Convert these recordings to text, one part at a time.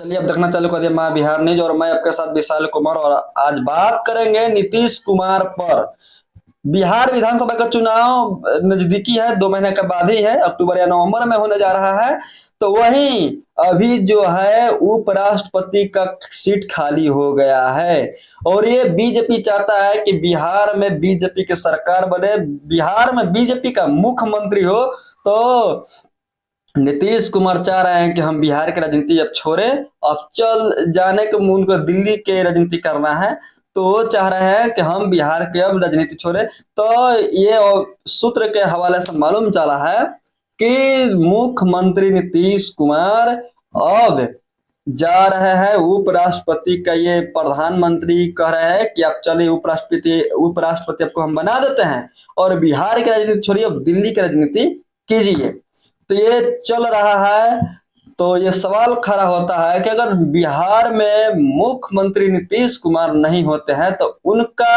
चलिए अब देखना चालू कर दिया माँ बिहार न्यूज और मैं आपके साथ विशाल कुमार। और आज बात करेंगे नीतीश कुमार पर। बिहार विधानसभा का चुनाव नजदीकी है, 2 महीने के बाद ही है, अक्टूबर या नवंबर में होने जा रहा है। तो वहीं अभी जो है उपराष्ट्रपति का सीट खाली हो गया है और ये बीजेपी चाहता है कि बिहार में बीजेपी की सरकार बने, बिहार में बीजेपी का मुख्यमंत्री हो। तो नीतीश कुमार चाह रहे हैं कि हम बिहार की राजनीति अब छोड़े, अब चल जाने के उनको दिल्ली के राजनीति करना है। तो वो चाह रहे हैं कि हम बिहार के अब राजनीति छोड़े। तो ये सूत्र के हवाले से मालूम चला है कि मुख्यमंत्री नीतीश कुमार अब जा रहे हैं उपराष्ट्रपति का, ये प्रधानमंत्री कह रहे हैं कि आप चलिए उपराष्ट्रपति उपराष्ट्रपति आपको हम बना देते हैं और बिहार की राजनीति छोड़िए, अब दिल्ली की राजनीति कीजिए। तो ये चल रहा है। तो ये सवाल खड़ा होता है कि अगर बिहार में मुख्यमंत्री नीतीश कुमार नहीं होते हैं तो उनका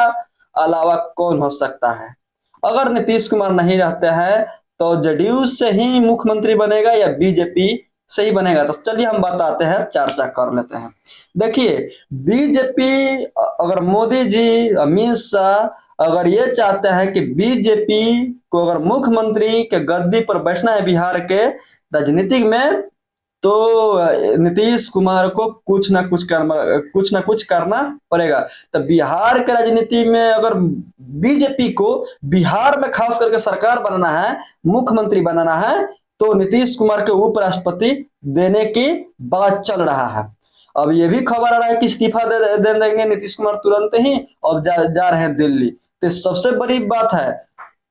अलावा कौन हो सकता है। अगर नीतीश कुमार नहीं रहते हैं तो जदयू से ही मुख्यमंत्री बनेगा या बीजेपी से ही बनेगा। तो चलिए हम बताते हैं, चर्चा कर लेते हैं। देखिए, बीजेपी अगर मोदी जी, अमित शाह अगर ये चाहते हैं कि बीजेपी को अगर मुख्यमंत्री के गद्दी पर बैठना है बिहार के राजनीतिक में, तो नीतीश कुमार को कुछ ना कुछ करना पड़ेगा। तो बिहार के राजनीति में अगर बीजेपी को बिहार में खास करके सरकार बनाना है, मुख्यमंत्री बनाना है, तो नीतीश कुमार के उपराष्ट्रपति देने की बात चल रहा है। अब ये भी खबर आ रहा है कि इस्तीफा दे देंगे नीतीश कुमार तुरंत ही और जा रहे हैं दिल्ली। तो सबसे बड़ी बात है,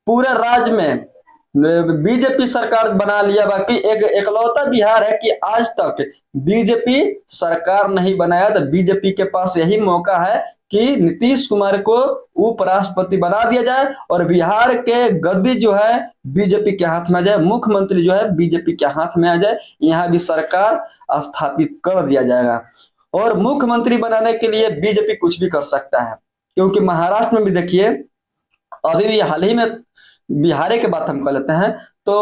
पूरे राज्य में बीजेपी सरकार बना लिया, बाकी एक एकलौता बिहार है कि आज तक बीजेपी सरकार नहीं बनाया। तो बीजेपी के पास यही मौका है कि नीतीश कुमार को उपराष्ट्रपति बना दिया जाए और बिहार के गद्दी जो है बीजेपी के हाथ में आ जाए, मुख्यमंत्री जो है बीजेपी के हाथ में आ जाए, यहाँ भी सरकार स्थापित कर दिया जाएगा। और मुख्यमंत्री बनाने के लिए बीजेपी कुछ भी कर सकता है, क्योंकि महाराष्ट्र में भी देखिए, अभी भी हाल ही में बिहार की बात हम कर लेते हैं। तो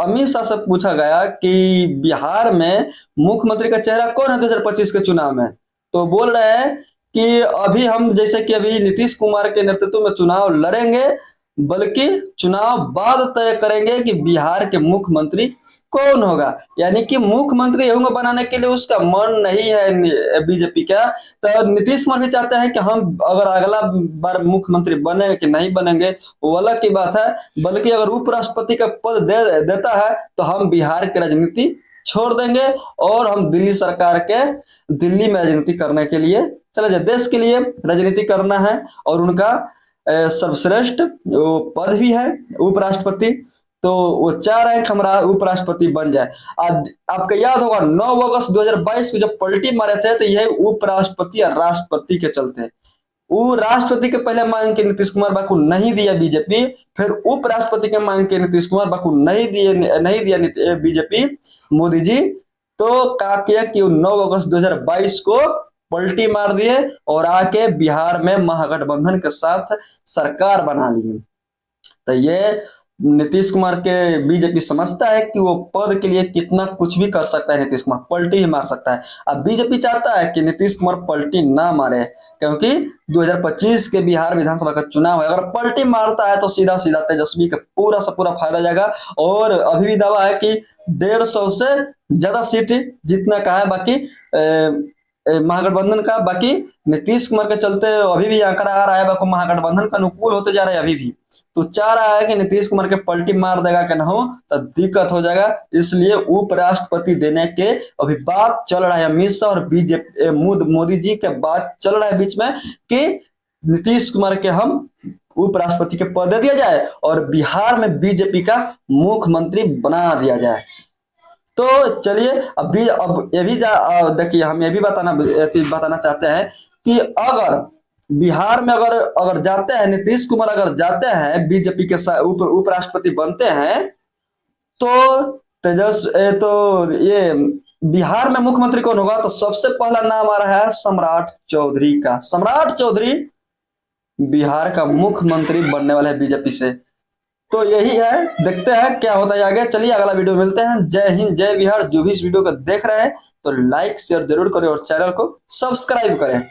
अमित शाह से पूछा गया कि बिहार में मुख्यमंत्री का चेहरा कौन है 2025 के चुनाव में, तो बोल रहे हैं कि अभी हम जैसे कि अभी नीतीश कुमार के नेतृत्व में चुनाव लड़ेंगे, बल्कि चुनाव बाद तय करेंगे कि बिहार के मुख्यमंत्री कौन होगा। यानी कि मुख्यमंत्री होंगे बनाने के लिए उसका मन नहीं है बीजेपी का। तो नीतीश कुमार भी चाहते हैं कि हम अगर अगला बार मुख्यमंत्री बने कि नहीं बनेंगे वो अलग की बात है, बल्कि अगर उपराष्ट्रपति का पद देता है तो हम बिहार की राजनीति छोड़ देंगे और हम दिल्ली सरकार के दिल्ली में राजनीति करने के लिए चले जाए। देश के लिए राजनीति करना है और उनका सर्वश्रेष्ठ पद भी है उपराष्ट्रपति। तो वो चाह रहे हैं कि हमारा उपराष्ट्रपति बन जाए। आज आपको याद होगा 9 अगस्त 2022 को जब पलटी मारे थे, तो यह उपराष्ट्रपति या राष्ट्रपति के चलते वो राष्ट्रपति के पहले मांग के नीतीश कुमार बाकू नहीं दिया बीजेपी, फिर उपराष्ट्रपति के मांग के नीतीश कुमार बाकू नहीं दिया बीजेपी मोदी जी। तो क्या किया कि 9 अगस्त 2022 को पलटी मार दिए और आके बिहार में महागठबंधन के साथ सरकार बना ली। तो ये नीतीश कुमार के बीजेपी समझता है कि वो पद के लिए कितना कुछ भी कर सकता है, नीतीश कुमार पलटी ही मार सकता है। अब बीजेपी चाहता है कि नीतीश कुमार पलटी ना मारे, क्योंकि 2025 के बिहार विधानसभा का चुनाव है। अगर पलटी मारता है तो सीधा सीधा तेजस्वी का पूरा से पूरा फायदा जाएगा। और अभी भी दावा है कि 150 से ज्यादा सीट जीतने का है बाकी महागठबंधन का। बाकी नीतीश कुमार के चलते अभी भी आंकड़ा आ रहा है बाकी महागठबंधन का अनुकूल होते जा रहा है अभी भी। तो चाह रहा है कि नीतीश कुमार के पलटी मार देगा कि ना हो तो दिक्कत हो जाएगा, इसलिए उपराष्ट्रपति देने के अभी बात चल रहा है। अमित शाह और बीजेपी मोदी जी के बात चल रहा है बीच में कि नीतीश कुमार के हम उपराष्ट्रपति के पद दे दिया जाए और बिहार में बीजेपी का मुख्यमंत्री बना दिया जाए। तो चलिए अब ये भी देखिए, हम ये भी बताना चाहते हैं कि अगर बिहार में अगर जाते हैं नीतीश कुमार, अगर जाते हैं बीजेपी के उपराष्ट्रपति बनते हैं, तो ये बिहार में मुख्यमंत्री कौन होगा, तो सबसे पहला नाम आ रहा है सम्राट चौधरी का। सम्राट चौधरी बिहार का मुख्यमंत्री बनने वाले हैं बीजेपी से। तो यही है, देखते हैं क्या होता है आगे। चलिए अगला वीडियो मिलते हैं। जय हिंद जय बिहार। जो भी इस वीडियो को देख रहे हैं तो लाइक शेयर जरूर करें और चैनल को सब्सक्राइब करें।